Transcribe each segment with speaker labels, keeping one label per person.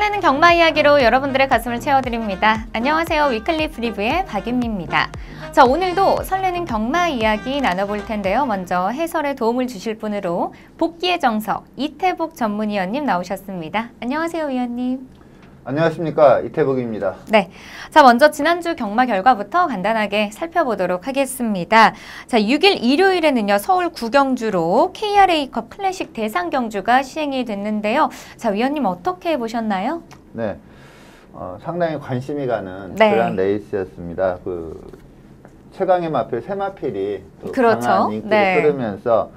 Speaker 1: 설레는 경마 이야기로 여러분들의 가슴을 채워드립니다. 안녕하세요. 위클리 프리뷰의 박윤미입니다. 자, 오늘도 설레는 경마 이야기 나눠볼 텐데요. 먼저 해설에 도움을 주실 분으로 복귀의 정석 이태복 전문위원님 나오셨습니다. 안녕하세요, 위원님.
Speaker 2: 안녕하십니까, 이태복입니다.
Speaker 1: 네, 자 먼저 지난주 경마 결과부터 간단하게 살펴보도록 하겠습니다. 자, 6일 일요일에는요 서울 구경주로 KRA컵 클래식 대상 경주가 시행이 됐는데요. 자, 위원님 어떻게 보셨나요?
Speaker 2: 네, 상당히 관심이 가는
Speaker 1: 네.
Speaker 2: 그런 레이스였습니다. 최강의 마필 새마필이 또
Speaker 1: 그렇죠.
Speaker 2: 강한 인기를
Speaker 1: 네.
Speaker 2: 끌으면서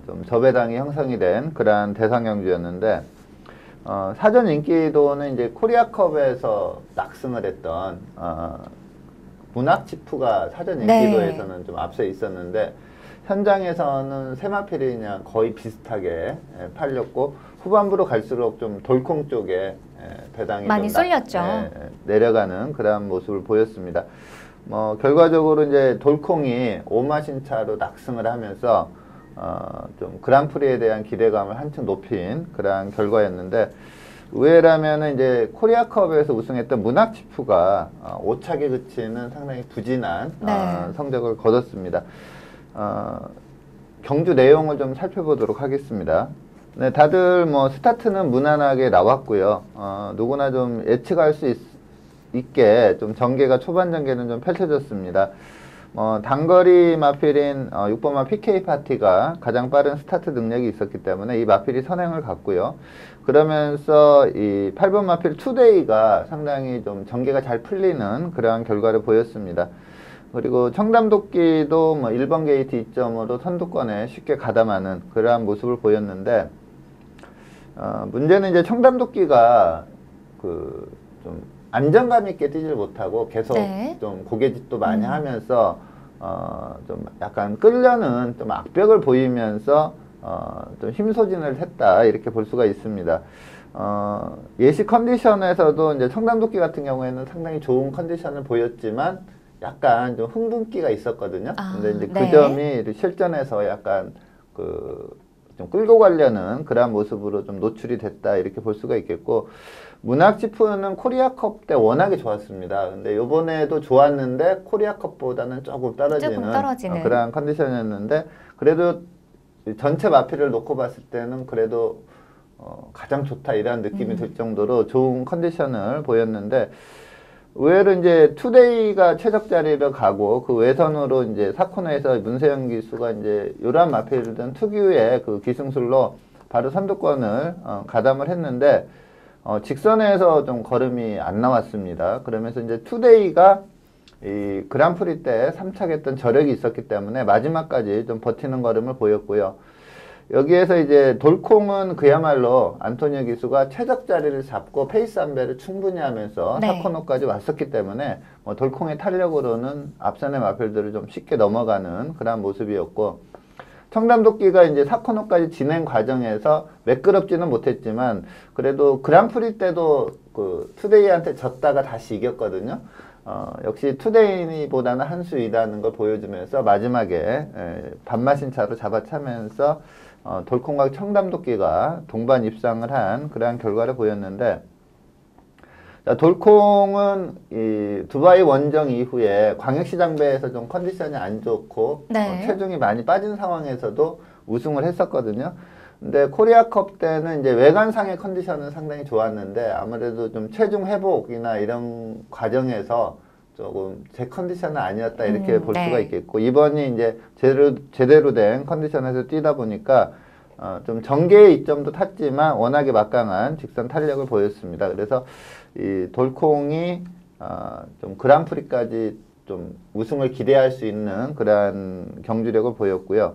Speaker 2: 좀 저배당이 형성이 된 그러한 대상 경주였는데. 사전 인기도는 이제 코리아컵에서 낙승을 했던 문학지프가 사전 인기도에서는 좀 앞서 있었는데 현장에서는 새마필이 그냥 거의 비슷하게 팔렸고 후반부로 갈수록 좀 돌콩 쪽에 배당이
Speaker 1: 많이
Speaker 2: 좀
Speaker 1: 쏠렸죠.
Speaker 2: 내려가는 그런 모습을 보였습니다. 결과적으로 이제 돌콩이 오마신차로 낙승을 하면서 좀 그랑프리에 대한 기대감을 한층 높인 그런 결과였는데 의외라면은 이제 코리아컵에서 우승했던 문학지프가 5착에 그치는 상당히 부진한 성적을 거뒀습니다. 경주 내용을 좀 살펴보도록 하겠습니다. 네, 다들 스타트는 무난하게 나왔고요. 누구나 좀 예측할 수 있게 좀 전개가 초반 전개는 좀 펼쳐졌습니다. 단거리 마필인 6번마 PK 파티가 가장 빠른 스타트 능력이 있었기 때문에 이 마필이 선행을 갔고요. 그러면서 이 8번 마필 투데이가 상당히 좀 전개가 잘 풀리는 그러한 결과를 보였습니다. 그리고 청담도끼도 1번 게이트 이점으로 선두권에 쉽게 가담하는 그러한 모습을 보였는데 문제는 이제 청담도끼가 좀 안정감 있게 뛰질 못하고 계속 좀 고개짓도 많이 하면서 좀 약간 끌려는 좀 악벽을 보이면서 좀 힘소진을 했다 이렇게 볼 수가 있습니다. 예시 컨디션에서도 이제 청담도끼 같은 경우에는 상당히 좋은 컨디션을 보였지만 약간 좀 흥분기가 있었거든요. 근데 이제 그 점이 실전에서 약간 좀 끌고 가려는 그러한 모습으로 좀 노출이 됐다 이렇게 볼 수가 있겠고 문학지프는 코리아컵 때 워낙에 좋았습니다. 근데 요번에도 좋았는데 코리아컵보다는 조금 떨어지는 그러한 컨디션이었는데 그래도 전체 마필을 놓고 봤을 때는 그래도 가장 좋다 이런 느낌이 들 정도로 좋은 컨디션을 보였는데 의외로 이제 투데이가 최적 자리를 가고 그 외선으로 이제 사코너에서 문세영 기수가 이제 요란 마필이든 특유의 그 기승술로 바로 선두권을 가담을 했는데 직선에서 좀 걸음이 안 나왔습니다. 그러면서 이제 투데이가 이 그랑프리 때 3착했던 저력이 있었기 때문에 마지막까지 좀 버티는 걸음을 보였고요. 여기에서 이제 돌콩은 그야말로 안토니오 기수가 최적 자리를 잡고 페이스 안배를 충분히 하면서 사코노까지 왔었기 때문에 돌콩의 탄력으로는 앞선의 마필들을 좀 쉽게 넘어가는 그런 모습이었고 청담도끼가 이제 사코노까지 진행 과정에서 매끄럽지는 못했지만 그래도 그랑프리 때도 그 투데이한테 졌다가 다시 이겼거든요. 역시 투데이보다는 한 수 위다는 걸 보여주면서 마지막에 반마신 차로 잡아차면서 돌콩과 청담도끼가 동반 입상을 한 그러한 결과를 보였는데 돌콩은 이 두바이 원정 이후에 광역시장배에서 좀 컨디션이 안 좋고 체중이 많이 빠진 상황에서도 우승을 했었거든요. 근데 코리아컵 때는 이제 외관상의 컨디션은 상당히 좋았는데 아무래도 좀 체중 회복이나 이런 과정에서 조금 제 컨디션은 아니었다 이렇게 볼 수가 있겠고 이번이 이제 제대로 된 컨디션에서 뛰다 보니까 좀 전개의 이점도 탔지만 워낙에 막강한 직선 탄력을 보였습니다. 그래서 이 돌콩이 좀 그랑프리까지 좀 우승을 기대할 수 있는 그러한 경주력을 보였고요.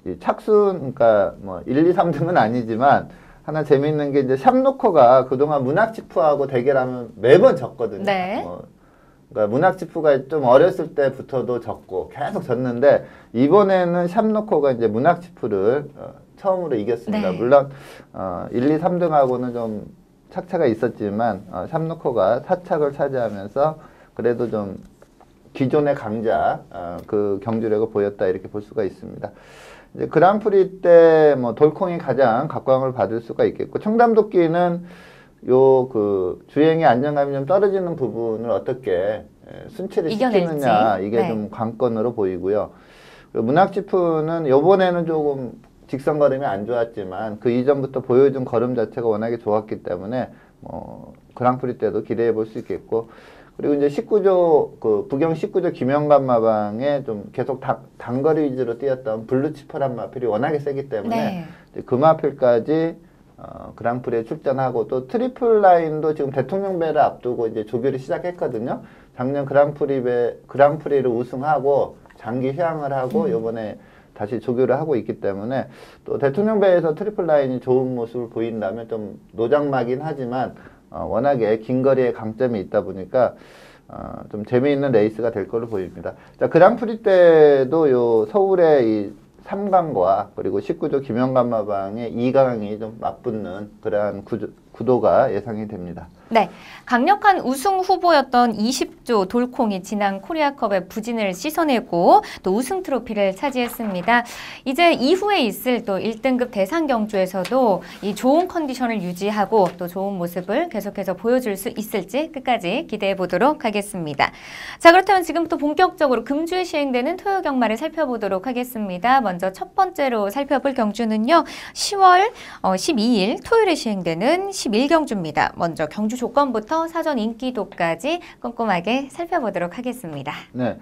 Speaker 2: 이 착순 그러니까 1, 2, 3등은 아니지만 하나 재미있는 게 이제 샵노커가 그동안 문학지프하고 대결하면 매번 졌거든요. 그러니까 문학지프가 좀 어렸을 때부터도 졌고 계속 졌는데 이번에는 샵노커가 이제 문학지프를 처음으로 이겼습니다. 물론 1, 2, 3등하고는 좀 착차가 있었지만 샵노커가 4착을 차지하면서 그래도 좀 기존의 강자 그 경주력을 보였다 이렇게 볼 수가 있습니다. 이제 그랑프리 때 뭐 돌콩이 가장 각광을 받을 수가 있겠고, 청담도끼는 요 그 주행의 안정감이 좀 떨어지는 부분을 어떻게 순치를
Speaker 1: 이겨낼지.
Speaker 2: 시키느냐, 이게
Speaker 1: 네.
Speaker 2: 좀 관건으로 보이고요. 문학지프는 요번에는 조금 직선 걸음이 안 좋았지만 그 이전부터 보여준 걸음 자체가 워낙에 좋았기 때문에 그랑프리 때도 기대해 볼 수 있겠고, 그리고 이제 19조 그 부경 19조 김영관 마방에 좀 계속 단거리 위주로 뛰었던 블루치퍼란 마필이 워낙에 세기 때문에
Speaker 1: 네.
Speaker 2: 이제 그 마필까지 그랑프리에 출전하고, 또 트리플 라인도 지금 대통령배를 앞두고 이제 조교를 시작했거든요. 작년 그랑프리를 우승하고 장기 휴양을 하고 요번에 다시 조교를 하고 있기 때문에, 또 대통령배에서 트리플 라인이 좋은 모습을 보인다면 좀 노장마긴 하지만 워낙에 긴 거리에 강점이 있다 보니까 좀 재미있는 레이스가 될 걸로 보입니다. 자, 그랑프리 때도 요 서울의 이 3강과 그리고 19조 김영관 마방의 2강이 좀 맞붙는 그러한 구도가 예상이 됩니다.
Speaker 1: 네, 강력한 우승 후보였던 20조 돌콩이 지난 코리아컵의 부진을 씻어내고 또 우승 트로피를 차지했습니다. 이제 이후에 있을 또 1등급 대상 경주에서도 이 좋은 컨디션을 유지하고 또 좋은 모습을 계속해서 보여줄 수 있을지 끝까지 기대해 보도록 하겠습니다. 자, 그렇다면 지금부터 본격적으로 금주에 시행되는 토요 경마를 살펴보도록 하겠습니다. 먼저 첫 번째로 살펴볼 경주는요, 10월 12일 토요일에 시행되는 11경주입니다. 먼저 경주 조건부터 사전 인기도까지 꼼꼼하게 살펴보도록 하겠습니다.
Speaker 2: 네.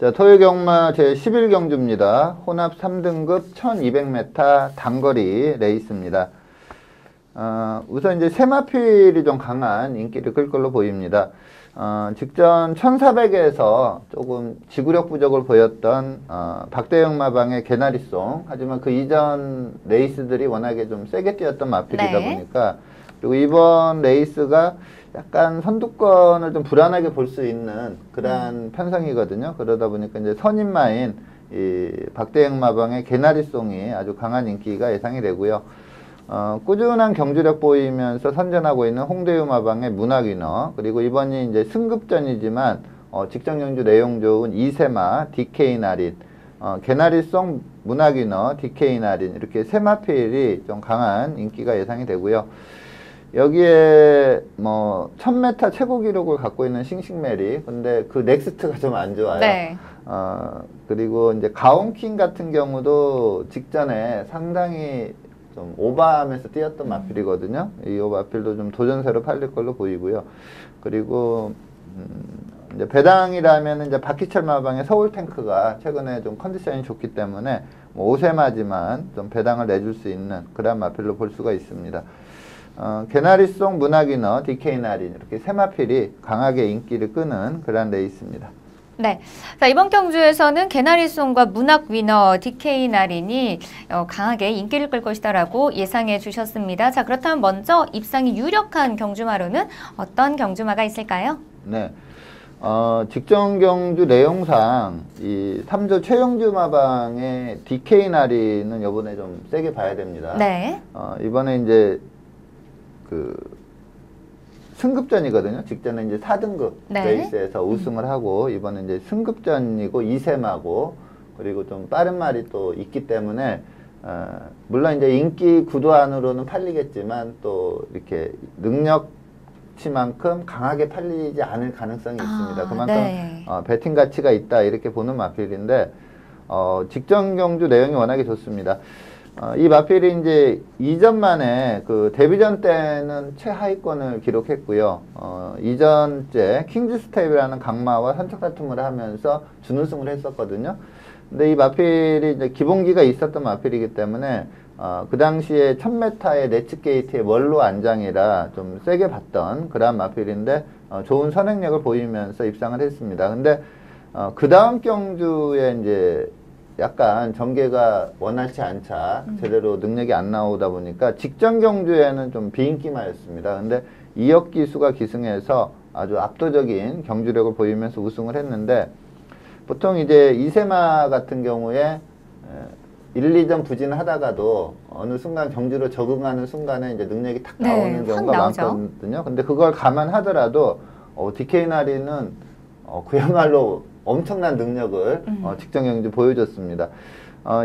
Speaker 2: 자, 토요경마 제11경주입니다. 혼합 3등급 1200m 단거리 레이스입니다. 우선 이제 세마필이 좀 강한 인기를 끌 걸로 보입니다. 직전 1400에서 조금 지구력 부족을 보였던 박대영 마방의 개나리송, 하지만 그 이전 레이스들이 워낙에 좀 세게 뛰었던 마필이다
Speaker 1: 네.
Speaker 2: 보니까, 그리고 이번 레이스가 약간 선두권을 좀 불안하게 볼 수 있는 그러한 편성이거든요. 그러다 보니까 이제 선임마인 이 박대영 마방의 개나리송이 아주 강한 인기가 예상이 되고요. 꾸준한 경주력 보이면서 선전하고 있는 홍대유 마방의 문학위너, 그리고 이번이 이제 승급전이지만 직전 경주 내용 좋은 이세마, DK 나린, 개나리송, 문학위너, DK 나린, 이렇게 세 마필이 좀 강한 인기가 예상이 되고요. 여기에 뭐 1000m 최고 기록을 갖고 있는 싱싱메리, 근데 그 넥스트가 좀 안 좋아요.
Speaker 1: 네.
Speaker 2: 그리고 이제 가온킹 같은 경우도 직전에 상당히 좀 오버하면서 뛰었던 마필이거든요. 이 마필도 좀 도전세로 팔릴 걸로 보이고요. 그리고 이제 배당이라면 이제 박희철 마방의 서울 탱크가 최근에 좀 컨디션이 좋기 때문에 뭐 5세마지만 좀 배당을 내줄 수 있는 그런 마필로 볼 수가 있습니다. 개나리송, 문학위너, DK 나린, 이렇게 세 마필이 강하게 인기를 끄는 그런 레이스입니다.
Speaker 1: 네. 자, 이번 경주에서는 개나리송과 문학위너, DK 나린이 강하게 인기를 끌 것이다라고 예상해 주셨습니다. 자, 그렇다면 먼저 입상이 유력한 경주마로는 어떤 경주마가 있을까요?
Speaker 2: 네. 직전 경주 내용상 이 3조 최영주 마방의 DK 나린은 이번에 좀 세게 봐야 됩니다.
Speaker 1: 네.
Speaker 2: 이번에 이제 그 승급전이거든요. 직전에 이제 4등급
Speaker 1: 네.
Speaker 2: 레이스에서 우승을 하고, 이번에 이제 승급전이고 2세마고, 그리고 좀 빠른 말이 또 있기 때문에 물론 이제 인기 구도 안으로는 팔리겠지만 또 이렇게 능력치만큼 강하게 팔리지 않을 가능성이 있습니다. 그만큼
Speaker 1: 네.
Speaker 2: 배팅 가치가 있다, 이렇게 보는 마필인데, 직전 경주 내용이 워낙에 좋습니다. 이 마필이 이제 이전만에 그 데뷔전 때는 최하위권을 기록했고요. 이전째 킹즈스텝이라는 강마와 선착 다툼을 하면서 준우승을 했었거든요. 근데 이 마필이 이제 기본기가 있었던 마필이기 때문에 그 당시에 1000m의 네츠게이트의 원로 안장이라 좀 세게 봤던 그러한 마필인데 좋은 선행력을 보이면서 입상을 했습니다. 근데 그 다음 경주에 이제 약간 전개가 원활치 않자 제대로 능력이 안 나오다 보니까 직전 경주에는 좀 비인기마였습니다. 근데 이혁기수가 기승해서 아주 압도적인 경주력을 보이면서 우승을 했는데, 보통 이제 이세마 같은 경우에 1, 2전 부진하다가도 어느 순간 경주로 적응하는 순간에 이제 능력이 탁 나오는 경우가 많거든요. 근데 그걸 감안하더라도 DK 나리는 그야말로 엄청난 능력을 직전 경주 보여줬습니다.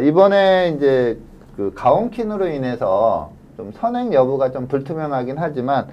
Speaker 2: 이번에 이제 그 가온킨으로 인해서 좀 선행 여부가 좀 불투명하긴 하지만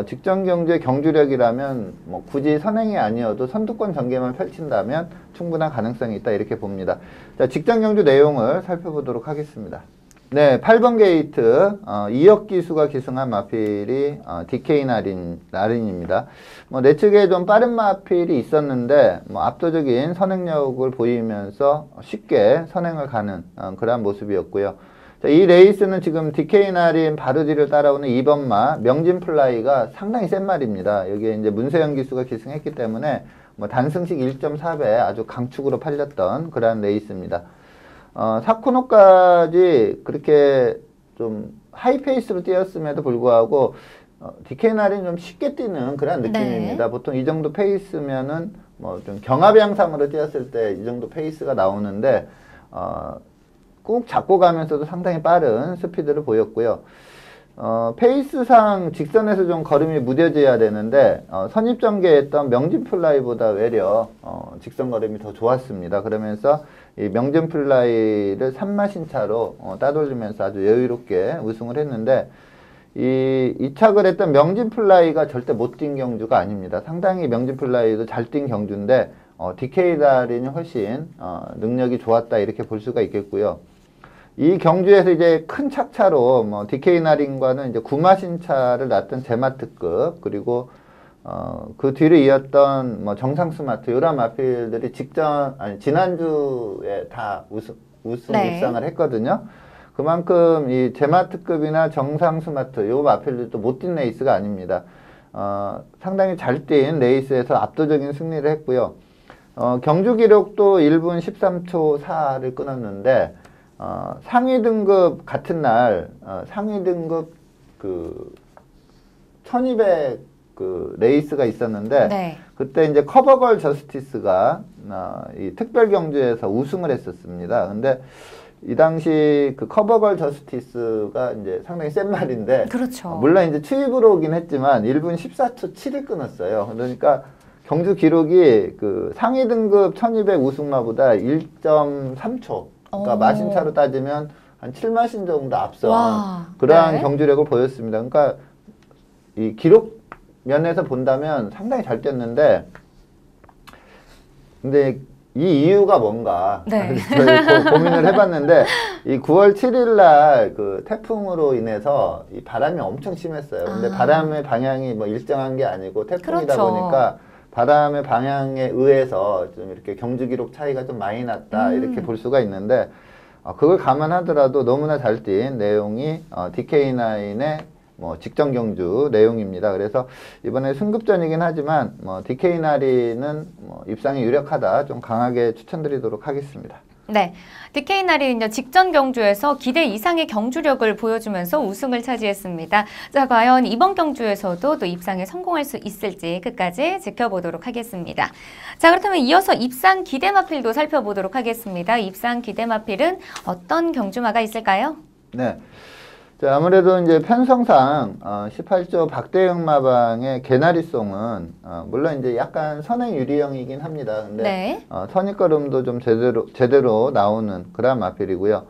Speaker 2: 직전 경주의 경주력이라면 뭐 굳이 선행이 아니어도 선두권 전개만 펼친다면 충분한 가능성이 있다 이렇게 봅니다. 자, 직전 경주 내용을 살펴보도록 하겠습니다. 네, 8번 게이트 2억 기수가 기승한 마필이 DK 나린입니다. 뭐 내측에 좀 빠른 마필이 있었는데 뭐 압도적인 선행력을 보이면서 쉽게 선행을 가는 그러한 모습이었고요. 자, 이 레이스는 지금 DK 나린 바로 뒤를 따라오는 2번 마 명진 플라이가 상당히 센 말입니다. 여기에 이제 문세영 기수가 기승했기 때문에 뭐 단승식 1.4배 아주 강축으로 팔렸던 그러한 레이스입니다. 4코너까지 그렇게 좀 하이페이스로 뛰었음에도 불구하고 DK 나린 좀 쉽게 뛰는 그런 느낌입니다.
Speaker 1: 네.
Speaker 2: 보통 이 정도 페이스면은 뭐 좀 경합양상으로 뛰었을 때 이 정도 페이스가 나오는데 꾹 잡고 가면서도 상당히 빠른 스피드를 보였고요. 페이스상 직선에서 좀 걸음이 무뎌져야 되는데 선입전개했던 명진플라이보다 외려 직선 걸음이 더 좋았습니다. 그러면서 이 명진플라이를 3마신차로 따돌리면서 아주 여유롭게 우승을 했는데 이 착을 했던 명진플라이가 절대 못 뛴 경주가 아닙니다. 상당히 명진플라이도 잘 뛴 경주인데 DK 나린이 훨씬 능력이 좋았다 이렇게 볼 수가 있겠고요. 이 경주에서 이제 큰 착차로 뭐 DK 나린과는 이제 9마신차를 났던 제마트급 그리고 그 뒤를 이었던 뭐 정상 스마트 이런 마필들이 지난주에 다 우승
Speaker 1: 네.
Speaker 2: 입상을 했거든요. 그만큼 이 제마트급이나 정상 스마트 요 마필들도 못 뛴 레이스가 아닙니다. 상당히 잘 뛴 레이스에서 압도적인 승리를 했고요. 경주 기록도 1분 13초 4를 끊었는데 상위 등급 같은 날 상위 등급 그 1200 그 레이스가 있었는데
Speaker 1: 네.
Speaker 2: 그때 이제 커버걸 저스티스가 이 특별 경주에서 우승을 했었습니다. 근데 이 당시 그 커버걸 저스티스가 이제 상당히 센 말인데
Speaker 1: 그렇죠.
Speaker 2: 물론 이제 추입으로 오긴 했지만 1분 14초 7을 끊었어요. 그러니까 경주 기록이 그 상위 등급 1200 우승마보다 1.3초 그러니까 마신차로 따지면 한 7마신 정도 앞선 그러한
Speaker 1: 네.
Speaker 2: 경주력을 보였습니다. 그러니까 이 기록 면에서 본다면 상당히 잘 뛰었는데 근데 이 이유가 뭔가
Speaker 1: 네.
Speaker 2: 저희 고민을 해봤는데 이 9월 7일 날 그 태풍으로 인해서 이 바람이 엄청 심했어요. 근데 바람의 방향이 뭐 일정한 게 아니고 태풍이다
Speaker 1: 그렇죠.
Speaker 2: 보니까 바람의 방향에 의해서 좀 이렇게 경주 기록 차이가 좀 많이 났다 이렇게 볼 수가 있는데 그걸 감안하더라도 너무나 잘 뛴 내용이 DK9의 뭐 직전 경주 내용입니다. 그래서 이번에 승급전이긴 하지만 뭐 DK 나린은 뭐 입상이 유력하다 좀 강하게 추천드리도록 하겠습니다.
Speaker 1: 네, DK 나린은요 직전 경주에서 기대 이상의 경주력을 보여주면서 우승을 차지했습니다. 자, 과연 이번 경주에서도 또 입상에 성공할 수 있을지 끝까지 지켜보도록 하겠습니다. 자, 그렇다면 이어서 입상 기대마필도 살펴보도록 하겠습니다. 입상 기대마필은 어떤 경주마가 있을까요?
Speaker 2: 네. 자, 아무래도 이제 편성상 18조 박대영 마방의 개나리송은 물론 이제 약간 선행 유리형이긴 합니다. 근데
Speaker 1: 네.
Speaker 2: 선입걸음도 좀 제대로 나오는 그런 마필이고요.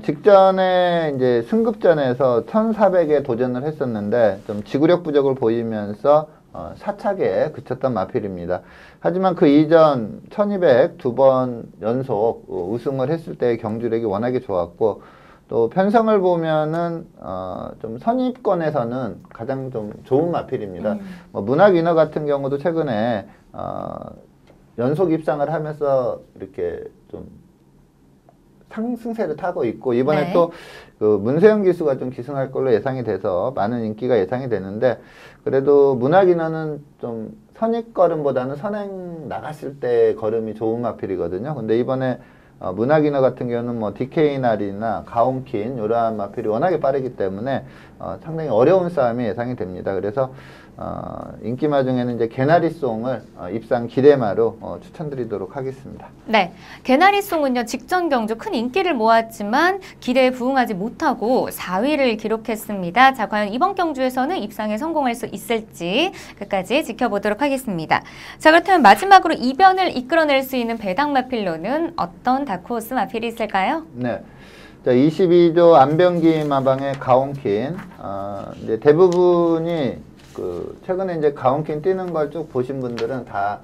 Speaker 2: 직전에 이제 승급전에서 1400에 도전을 했었는데 좀 지구력 부족을 보이면서 사착에 그쳤던 마필입니다. 하지만 그 이전 1200 두 번 연속 우승을 했을 때의 경주력이 워낙에 좋았고 또 편성을 보면은 좀 선입권에서는 가장 좀 좋은 마필입니다. 뭐 문학인어 같은 경우도 최근에 연속 입상을 하면서 이렇게 좀 상승세를 타고 있고 이번에
Speaker 1: 네.
Speaker 2: 또 그 문세영 기수가 좀 기승할 걸로 예상이 돼서 많은 인기가 예상이 되는데 그래도 문학인어는 좀 선입걸음보다는 선행 나갔을 때 걸음이 좋은 마필이거든요. 근데 이번에 문학인어 같은 경우는 뭐 DK 날이나 가온킨 이러한 마필이 워낙에 빠르기 때문에 상당히 어려운 싸움이 예상이 됩니다. 그래서 인기마 중에는 이제 개나리송을 입상 기대마로 추천드리도록 하겠습니다.
Speaker 1: 네, 개나리송은요 직전 경주 큰 인기를 모았지만 기대에 부응하지 못하고 4위를 기록했습니다. 자, 과연 이번 경주에서는 입상에 성공할 수 있을지 끝까지 지켜보도록 하겠습니다. 자, 그렇다면 마지막으로 이변을 이끌어낼 수 있는 배당 마필로는 어떤 다크호스 마필이 있을까요?
Speaker 2: 네. 자, 22조 안병기 마방의 가온킨. 이제 대부분이 최근에 이제 가온킨 뛰는 걸 쭉 보신 분들은 다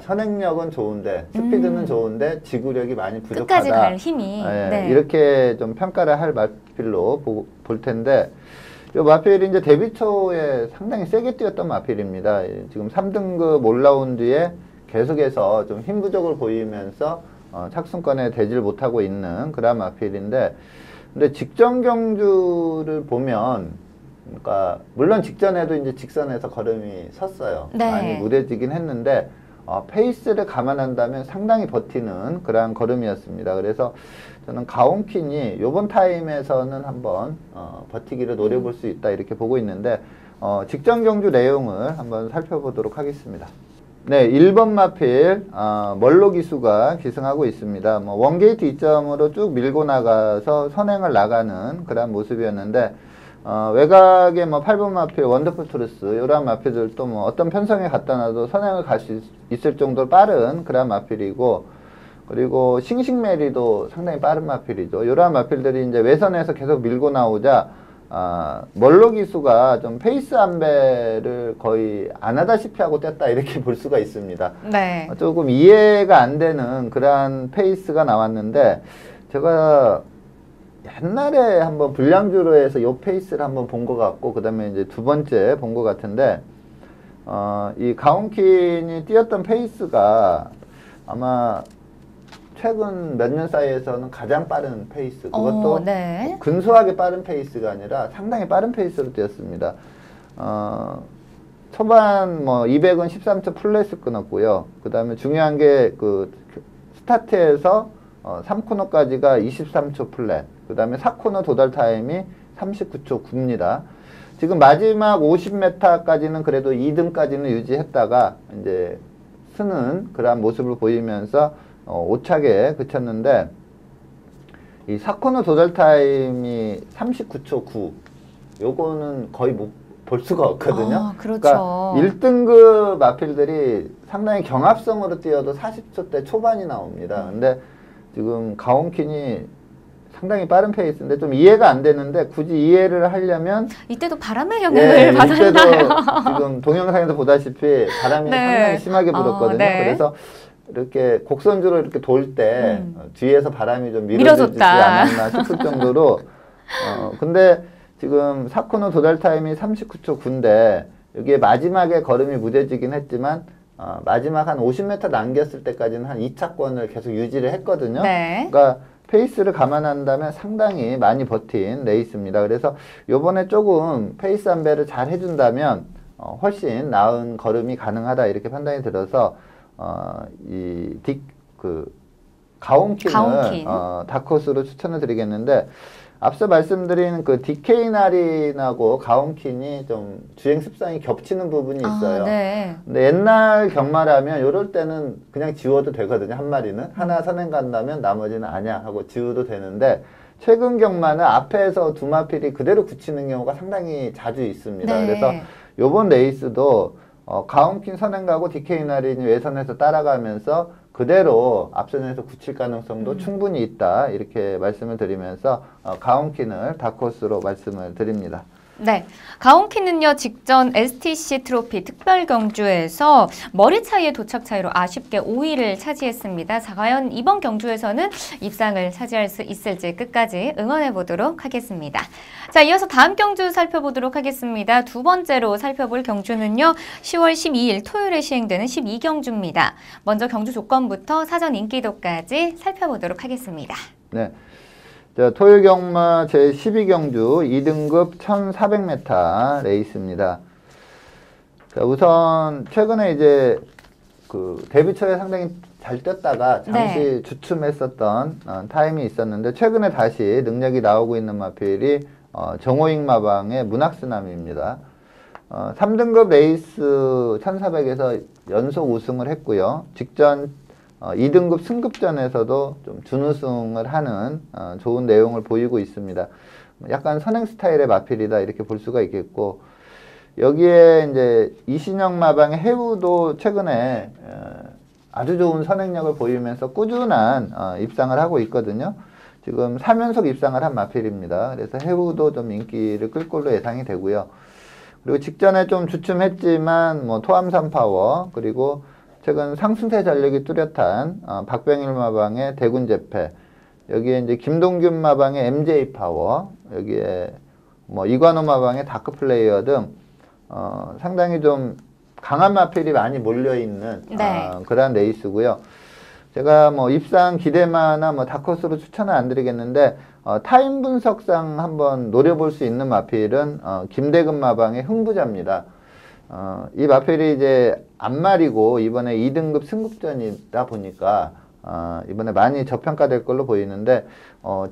Speaker 2: 선행력은 좋은데 스피드는 좋은데 지구력이 많이 부족하다.
Speaker 1: 끝까지 갈 힘이. 네.
Speaker 2: 이렇게 좀 평가를 할 마필로 볼 텐데 이 마필이 이제 데뷔 초에 상당히 세게 뛰었던 마필입니다. 지금 3등급 올라온 뒤에 계속해서 좀 힘 부족을 보이면서 착순권에 대질 못하고 있는 그런 마필인데, 근데 직전 경주를 보면, 그러니까 물론 직전에도 이제 직선에서 걸음이 섰어요.
Speaker 1: 네.
Speaker 2: 많이 무뎌지긴 했는데 페이스를 감안한다면 상당히 버티는 그런 걸음이었습니다. 그래서 저는 가온킨이 이번 타임에서는 한번 버티기를 노려볼 수 있다 이렇게 보고 있는데, 직전 경주 내용을 한번 살펴보도록 하겠습니다. 네, 1번 마필 멀로 기수가 기승하고 있습니다. 원게이트 이점으로 쭉 밀고 나가서 선행을 나가는 그런 모습이었는데, 외곽에 8번 마필 원더풀 트루스 이런 마필들도 어떤 편성에 갖다 놔도 선행을 갈 수 있을 정도로 빠른 그런 마필이고, 그리고 싱싱메리도 상당히 빠른 마필이죠. 이러한 마필들이 이제 외선에서 계속 밀고 나오자 멀로 기수가 좀 페이스 안배를 거의 안 하다시피 하고 뗐다 이렇게 볼 수가 있습니다.
Speaker 1: 네.
Speaker 2: 조금 이해가 안 되는 그러한 페이스가 나왔는데, 제가 옛날에 한번 불량주로에서 이 페이스를 한번 본 것 같고, 그 다음에 이제 두 번째 본 것 같은데, 이 가온킨이 뛰었던 페이스가 아마 최근 몇 년 사이에서는 가장 빠른 페이스, 그것도
Speaker 1: 네.
Speaker 2: 근소하게 빠른 페이스가 아니라 상당히 빠른 페이스로 뛰었습니다. 초반 200은 13초 플랫을 끊었고요. 그 다음에 중요한 게 스타트에서 3코너까지가 23초 플랫, 그 다음에 4코너 도달 타임이 39초 9입니다. 지금 마지막 50m까지는 그래도 2등까지는 유지했다가 이제 쓰는 그런 모습을 보이면서 오차게 그쳤는데, 이 4코너 도달 타임이 39초 9, 요거는 거의 볼 수가 없거든요.
Speaker 1: 그렇죠.
Speaker 2: 그러니까 1등급 마필들이 상당히 경합성으로 뛰어도 40초대 초반이 나옵니다. 근데 지금 가온킨이 상당히 빠른 페이스인데 좀 이해가 안 되는데, 굳이 이해를 하려면
Speaker 1: 이때도 바람의 영향을 받았나요?
Speaker 2: 이때도 지금 동영상에서 보다시피 바람이
Speaker 1: 네.
Speaker 2: 상당히 심하게 불었거든요.
Speaker 1: 네.
Speaker 2: 그래서 이렇게 곡선주로 이렇게 돌 때 뒤에서 바람이 좀 밀어주지
Speaker 1: 밀어줬다.
Speaker 2: 않았나 싶을 정도로 근데 지금 4코너 도달 타임이 39초 9인데 여기에 마지막에 걸음이 무뎌지긴 했지만 마지막 한 50m 남겼을 때까지는 한 2차권을 계속 유지를 했거든요.
Speaker 1: 네.
Speaker 2: 그러니까 페이스를 감안한다면 상당히 많이 버틴 레이스입니다. 그래서 요번에 조금 페이스 안배를 잘 해준다면 훨씬 나은 걸음이 가능하다 이렇게 판단이 들어서 가온킨을 다크호스로 추천을 드리겠는데, 앞서 말씀드린 DK 나린하고 가온킨이 좀 주행 습성이 겹치는 부분이 있어요.
Speaker 1: 네.
Speaker 2: 근데 옛날 경마라면 이럴 때는 그냥 지워도 되거든요. 한 마리는 하나 선행 간다면 나머지는 아니야 하고 지워도 되는데, 최근 경마는 앞에서 두 마필이 그대로 굳히는 경우가 상당히 자주 있습니다.
Speaker 1: 네.
Speaker 2: 그래서 요번 레이스도 가온킨 선행 가고 DK 나린이 외선에서 따라가면서 그대로 앞선에서 굳힐 가능성도 충분히 있다 이렇게 말씀을 드리면서 가온킨을 다크호스로 말씀을 드립니다.
Speaker 1: 네, 가온킨은요 직전 STC 트로피 특별 경주에서 머리 차이의 도착 차이로 아쉽게 5위를 차지했습니다. 자, 과연 이번 경주에서는 입상을 차지할 수 있을지 끝까지 응원해 보도록 하겠습니다. 자, 이어서 다음 경주 살펴보도록 하겠습니다. 두 번째로 살펴볼 경주는요 10월 12일 토요일에 시행되는 12경주입니다. 먼저 경주 조건부터 사전 인기도까지 살펴보도록 하겠습니다.
Speaker 2: 네. 자, 토요일 경마 제12경주 2등급 1400m 레이스입니다. 자, 우선 최근에 이제 데뷔 초에 상당히 잘 뛰었다가 잠시 주춤했었던 타임이 있었는데, 최근에 다시 능력이 나오고 있는 마필이 정호익 마방의 문학쓰나미입니다. 3등급 레이스 1400에서 연속 우승을 했고요. 직전 2등급 승급전에서도 좀 준우승을 하는 좋은 내용을 보이고 있습니다. 약간 선행 스타일의 마필이다 이렇게 볼 수가 있겠고, 여기에 이제 이신영 마방의 해우도 최근에 아주 좋은 선행력을 보이면서 꾸준한 입상을 하고 있거든요. 지금 3연속 입상을 한 마필입니다. 그래서 해우도 좀 인기를 끌 걸로 예상이 되고요. 그리고 직전에 좀 주춤했지만 뭐 토암산 파워, 그리고 최근 상승세 전력이 뚜렷한 박병일 마방의 대군 제패, 여기에 이제 김동균 마방의 MJ 파워, 여기에 뭐 이관호 마방의 다크 플레이어 등 상당히 좀 강한 마필이 많이 몰려 있는
Speaker 1: 네.
Speaker 2: 그러한 레이스고요. 제가 뭐 입상 기대마나 뭐 다크호스로 추천은 안 드리겠는데, 타임 분석상 한번 노려볼 수 있는 마필은 김대근 마방의 흥부자입니다. 이 마필이 이제 안말이고 이번에 2등급 승급전이다 보니까 이번에 많이 저평가될 걸로 보이는데,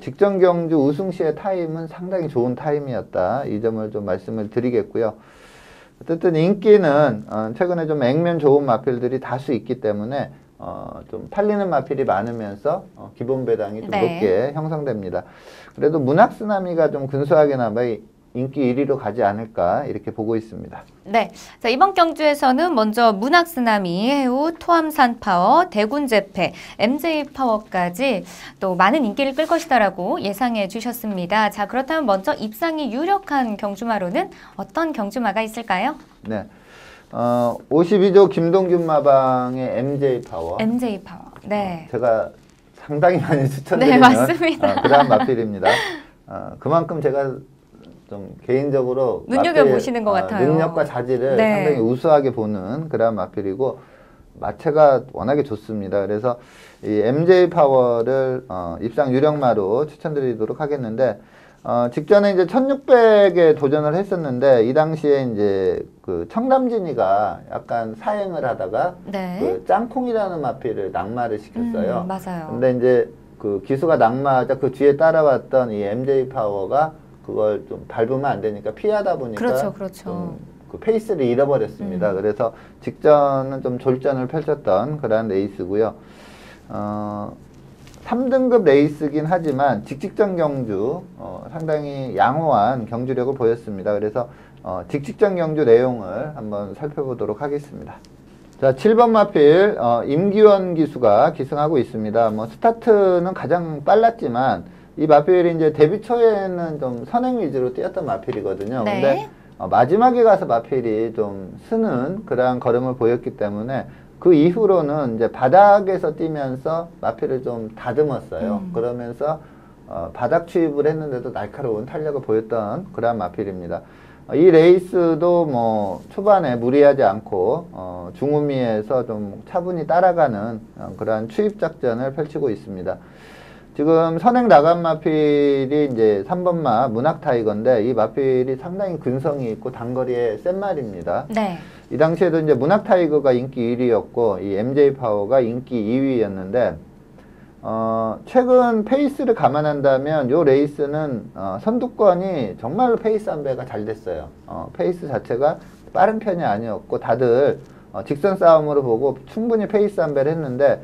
Speaker 2: 직전 경주 우승 시의 타임은 상당히 좋은 타임이었다. 이 점을 좀 말씀을 드리겠고요. 어쨌든 인기는 최근에 좀 액면 좋은 마필들이 다수 있기 때문에 좀 팔리는 마필이 많으면서 기본 배당이 좀
Speaker 1: 네.
Speaker 2: 높게 형성됩니다. 그래도 문학쓰나미가 좀 근소하게나마 인기 1위로 가지 않을까 이렇게 보고 있습니다.
Speaker 1: 네. 자, 이번 경주에서는 먼저 문학쓰나미, 해우, 토암산 파워, 대군 제패, MJ 파워까지 또 많은 인기를 끌 것이다라고 예상해 주셨습니다. 자, 그렇다면 먼저 입상이 유력한 경주마로는 어떤 경주마가 있을까요?
Speaker 2: 네. 52조 김동균 마방의 MJ 파워.
Speaker 1: MJ 파워. 네.
Speaker 2: 제가 상당히 많이 추천드리는
Speaker 1: 네, 맞습니다.
Speaker 2: 그러한 마필입니다. 그만큼 제가 좀 개인적으로
Speaker 1: 눈여겨보시는 것 같아요.
Speaker 2: 능력과 자질을
Speaker 1: 네.
Speaker 2: 상당히 우수하게 보는 그러한 마필이고, 마체가 워낙에 좋습니다. 그래서 이 MJ 파워를 입상 유력마로 추천드리도록 하겠는데, 직전에 이제 1600에 도전을 했었는데, 이 당시에 이제 그 청담진이가 약간 사행을 하다가
Speaker 1: 네.
Speaker 2: 그 짱콩이라는 마필을 낙마를 시켰어요.
Speaker 1: 맞아요.
Speaker 2: 근데 이제 그 기수가 낙마하자 그 뒤에 따라왔던 이 MJ 파워가 그걸 좀 밟으면 안 되니까 피하다 보니까
Speaker 1: 그렇죠.
Speaker 2: 좀 그 페이스를 잃어버렸습니다. 그래서 직전은 좀 졸전을 펼쳤던 그런 레이스고요. 3등급 레이스긴 하지만 직직전 경주 상당히 양호한 경주력을 보였습니다. 그래서 직직전 경주 내용을 한번 살펴보도록 하겠습니다. 자, 7번 마필 임기원 기수가 기승하고 있습니다. 뭐 스타트는 가장 빨랐지만 이 마필이 이제 데뷔 초에는 좀 선행 위주로 뛰었던 마필이거든요.
Speaker 1: 네.
Speaker 2: 근데 마지막에 가서 마필이 좀 쓰는 그러한 걸음을 보였기 때문에 그 이후로는 이제 바닥에서 뛰면서 마필을 좀 다듬었어요. 그러면서 바닥 추입을 했는데도 날카로운 탄력을 보였던 그러한 마필입니다. 이 레이스도 뭐 초반에 무리하지 않고 중후미에서 좀 차분히 따라가는 그러한 추입 작전을 펼치고 있습니다. 지금 선행 나간 마필이 이제 3번마 문학타이거인데, 이 마필이 상당히 근성이 있고 단거리에 센 말입니다.
Speaker 1: 네.
Speaker 2: 이 당시에도 이제 문학타이거가 인기 1위였고 이 MJ 파워가 인기 2위였는데, 최근 페이스를 감안한다면 요 레이스는 선두권이 정말로 페이스 안배가 잘 됐어요. 페이스 자체가 빠른 편이 아니었고 다들 직선 싸움으로 보고 충분히 페이스 안배를 했는데,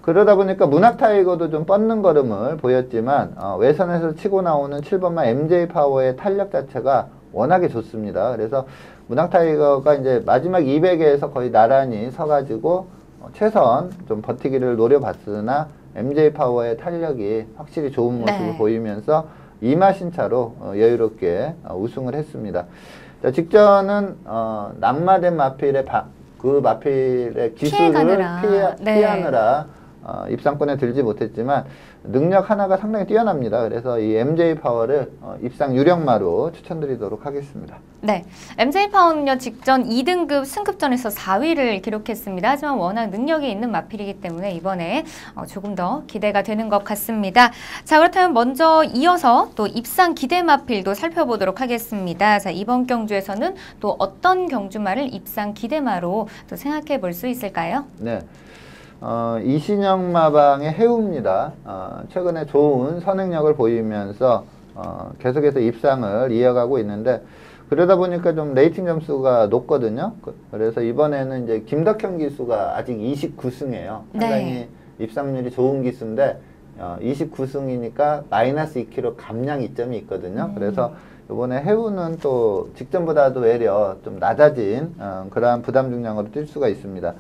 Speaker 2: 그러다 보니까 문학타이거도 좀 뻗는 걸음을 보였지만 외선에서 치고 나오는 7번마 MJ 파워의 탄력 자체가 워낙에 좋습니다. 그래서 문학타이거가 이제 마지막 200에서 거의 나란히 서가지고 최선 좀 버티기를 노려봤으나 MJ 파워의 탄력이 확실히 좋은 모습을
Speaker 1: 네.
Speaker 2: 보이면서 2마신차로 여유롭게 우승을 했습니다. 자, 직전은 낙마된 마필의 그 마필의 기술을 피하느라 입상권에 들지 못했지만 능력 하나가 상당히 뛰어납니다. 그래서 이 MJ 파워를 입상 유력마로 추천드리도록 하겠습니다.
Speaker 1: 네, MJ 파워는요 직전 2등급 승급전에서 4위를 기록했습니다. 하지만 워낙 능력이 있는 마필이기 때문에 이번에 조금 더 기대가 되는 것 같습니다. 자, 그렇다면 먼저 이어서 또 입상 기대 마필도 살펴보도록 하겠습니다. 자, 이번 경주에서는 또 어떤 경주마를 입상 기대마로 또 생각해 볼 수 있을까요?
Speaker 2: 네. 이신영 마방의 해우입니다. 최근에 좋은 선행력을 보이면서 계속해서 입상을 이어가고 있는데 그러다 보니까 좀 레이팅 점수가 높거든요. 그래서 이번에는 이제 김덕현 기수가 아직 29승이에요. 상당히
Speaker 1: 네.
Speaker 2: 입상률이 좋은 기수인데 29승이니까 마이너스 2kg 감량 이점이 있거든요. 그래서 이번에 해우는 또 직전보다도 외려 좀 낮아진 그러한 부담 중량으로 뛸 수가 있습니다.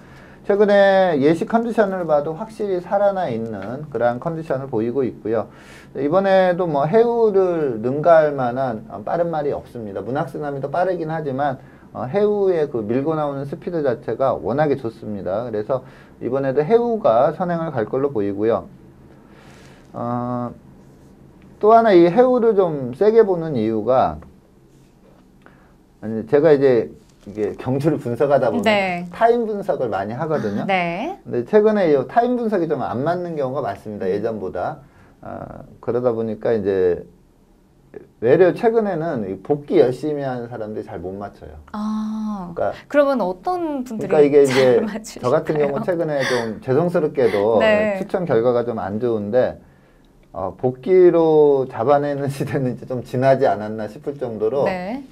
Speaker 2: 최근에 예시 컨디션을 봐도 확실히 살아나 있는 그러한 컨디션을 보이고 있고요. 이번에도 뭐 해우를 능가할 만한 빠른 말이 없습니다. 문학스남이 더 빠르긴 하지만 해우의 그 밀고 나오는 스피드 자체가 워낙에 좋습니다. 그래서 이번에도 해우가 선행을 갈 걸로 보이고요. 또 하나 이 해우를 좀 세게 보는 이유가 제가 이제 이게 경주를 분석하다 보면
Speaker 1: 네.
Speaker 2: 타임 분석을 많이 하거든요.
Speaker 1: 네.
Speaker 2: 근데 최근에 이 타임 분석이 좀 안 맞는 경우가 많습니다. 예전보다. 그러다 보니까 이제 외려 최근에는 이 복귀 열심히 하는 사람들이 잘 못 맞춰요. 그러니까,
Speaker 1: 그러면 어떤 분들이
Speaker 2: 그러니까 이게
Speaker 1: 잘
Speaker 2: 이제
Speaker 1: 맞추실까요?
Speaker 2: 저 같은 경우 최근에 좀 죄송스럽게도
Speaker 1: 네.
Speaker 2: 추천 결과가 좀 안 좋은데 복귀로 잡아내는 시대는 이제 좀 지나지 않았나 싶을 정도로
Speaker 1: 네.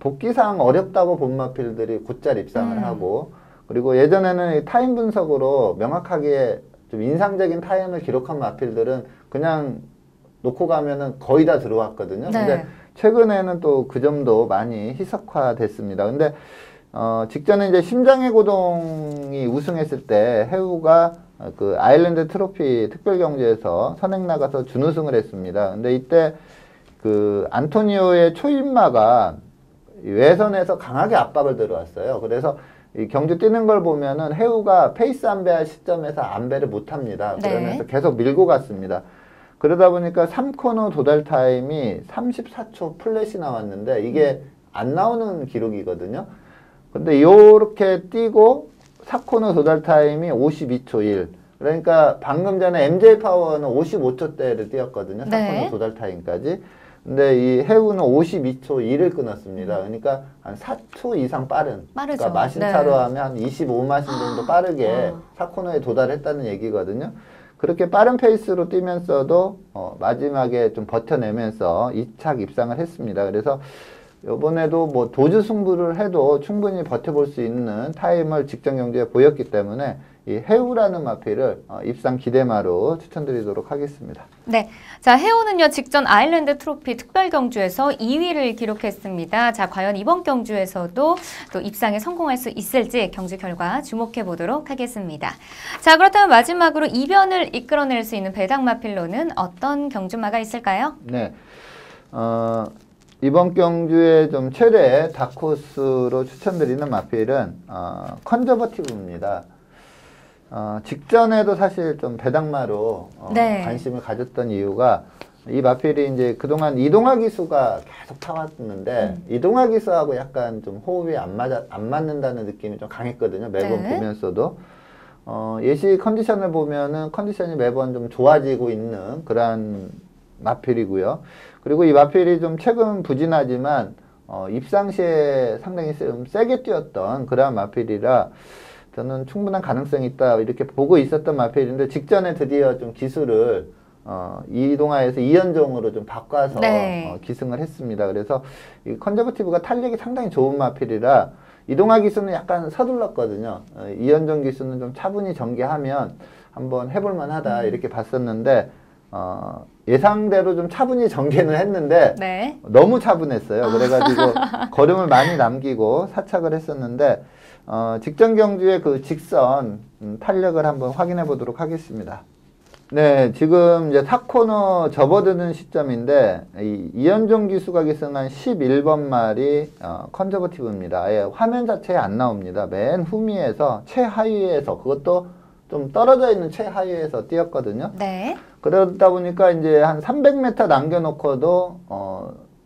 Speaker 2: 복귀상 어렵다고 본 마필들이 곧잘 입상을 하고 그리고 예전에는 이 타임 분석으로 명확하게 좀 인상적인 타임을 기록한 마필들은 그냥 놓고 가면은 거의 다 들어왔거든요.
Speaker 1: 네.
Speaker 2: 근데 최근에는 또 그 점도 많이 희석화됐습니다. 근데 직전에 이제 심장의 고동이 우승했을 때 해우가 그 아일랜드 트로피 특별 경주에서 선행 나가서 준우승을 했습니다. 근데 이때 그 안토니오의 초인마가 외선에서 강하게 압박을 들어왔어요. 그래서 이 경주 뛰는 걸 보면은 해우가 페이스 안배할 시점에서 안배를 못 합니다. 그러면서
Speaker 1: 네. 계속
Speaker 2: 계속 밀고 갔습니다. 그러다 보니까 3코너 도달 타임이 34초 플랫이 나왔는데 이게 안 나오는 기록이거든요. 근데 요렇게 뛰고 4코너 도달 타임이 52초 1. 그러니까 방금 전에 MJ 파워는 55초대를 뛰었거든요. 4코너
Speaker 1: 네.
Speaker 2: 도달 타임까지. 근데 이 해우는 52초 2를 끊었습니다. 그러니까 한 4초 이상 빠른.
Speaker 1: 빠르죠.
Speaker 2: 그러니까 마신차로
Speaker 1: 네.
Speaker 2: 하면 한 25마신 정도 빠르게 4코너에 도달했다는 얘기거든요. 그렇게 빠른 페이스로 뛰면서도 마지막에 좀 버텨내면서 2착 입상을 했습니다. 그래서 이번에도 뭐 도주 승부를 해도 충분히 버텨볼 수 있는 타임을 직전 경주에 보였기 때문에 이 해우라는 마필을 입상 기대마로 추천드리도록 하겠습니다.
Speaker 1: 네. 자, 해오는요, 직전 아일랜드 트로피 특별 경주에서 2위를 기록했습니다. 자, 과연 이번 경주에서도 또 입상에 성공할 수 있을지 경주 결과 주목해 보도록 하겠습니다. 자, 그렇다면 마지막으로 이변을 이끌어낼 수 있는 배당 마필로는 어떤 경주마가 있을까요?
Speaker 2: 네. 이번 경주에 좀 최대 다크호스로 추천드리는 마필은 컨저버티브입니다. 직전에도 사실 좀 배당마로
Speaker 1: 네.
Speaker 2: 관심을 가졌던 이유가 이 마필이 이제 그동안 이동화 기수가 계속 타왔는데 이동화 기수하고 약간 좀 호흡이 안 맞는다는 느낌이 좀 강했거든요. 매번
Speaker 1: 네.
Speaker 2: 보면서도 예시 컨디션을 보면은 컨디션이 매번 좀 좋아지고 있는 그러한 마필이고요. 그리고 이 마필이 좀 최근 부진하지만 입상 시에 상당히 좀 세게 뛰었던 그러한 마필이라 저는 충분한 가능성이 있다 이렇게 보고 있었던 마필인데 직전에 드디어 좀 기수를 이동화에서 이연종으로 좀 바꿔서
Speaker 1: 네.
Speaker 2: 기승을 했습니다. 그래서 이 컨저버티브가 탄력이 상당히 좋은 마필이라 이동화 기수는 약간 서둘렀거든요. 이연종 기수는 좀 차분히 전개하면 한번 해볼 만하다 이렇게 봤었는데 예상대로 좀 차분히 전개는 했는데
Speaker 1: 네.
Speaker 2: 너무 차분했어요. 그래가지고 걸음을 많이 남기고 사착을 했었는데 직전 경주의 그 직선 탄력을 한번 확인해 보도록 하겠습니다. 네, 지금 이제 4코너 접어드는 시점인데 이연종 기수가 기승한 11번 말이 컨저버티브입니다. 아예 화면 자체에 안 나옵니다. 맨 후미에서 최하위에서 그것도 좀 떨어져 있는 최하위에서 뛰었거든요.
Speaker 1: 네.
Speaker 2: 그러다 보니까 이제 한 300m 남겨놓고도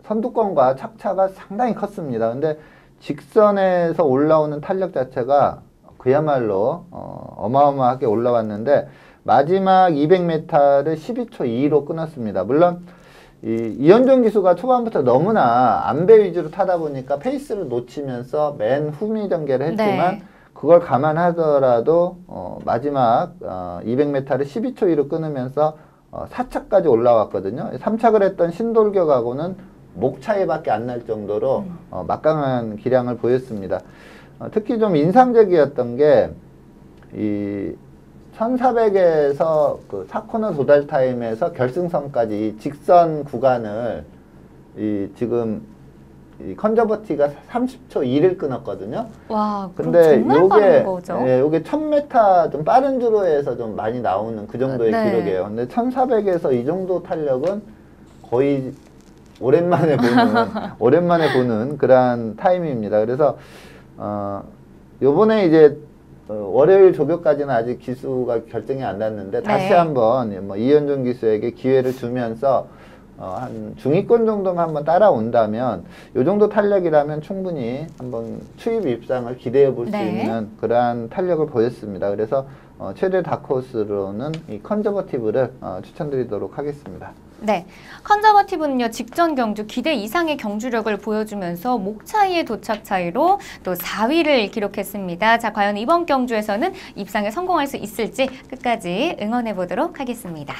Speaker 2: 선두권과 착차가 상당히 컸습니다. 근데 직선에서 올라오는 탄력 자체가 그야말로 어마어마하게 올라왔는데 마지막 200m를 12초 2로 끊었습니다. 물론 이연종 기수가 초반부터 너무나 안배 위주로 타다 보니까 페이스를 놓치면서 맨 후미 전개를 했지만
Speaker 1: 네.
Speaker 2: 그걸 감안하더라도 마지막 200m를 12초 2로 끊으면서 4차까지 올라왔거든요. 3착을 했던 신돌격하고는 목 차이밖에 안 날 정도로 막강한 기량을 보였습니다. 특히 좀 인상적이었던 게 이 1400에서 그 4코너 도달 타임에서 결승선까지 직선 구간을 지금 이 컨저버티가 30초 2를 끊었거든요.
Speaker 1: 와,
Speaker 2: 근데
Speaker 1: 정말 빠른 거죠?
Speaker 2: 예, 요게 1000m 좀 빠른 주로에서 좀 많이 나오는 그 정도의
Speaker 1: 네.
Speaker 2: 기록이에요. 근데 1400에서 이 정도 탄력은 거의 오랜만에 보는 그러한 타임입니다. 그래서 요번에 이제 월요일 조교까지는 아직 기수가 결정이 안 났는데 다시
Speaker 1: 네.
Speaker 2: 한번 뭐 이현종 기수에게 기회를 주면서 한 중위권 정도만 한번 따라온다면 요 정도 탄력이라면 충분히 한번 추입 입상을 기대해 볼 수
Speaker 1: 네.
Speaker 2: 있는 그러한 탄력을 보였습니다. 그래서 최대 다크호스로는 이 컨저버티브를 추천드리도록 하겠습니다.
Speaker 1: 네, 컨저버티브는요 직전 경주 기대 이상의 경주력을 보여주면서 목 차이의 도착 차이로 또 4위를 기록했습니다. 자, 과연 이번 경주에서는 입상에 성공할 수 있을지 끝까지 응원해 보도록 하겠습니다.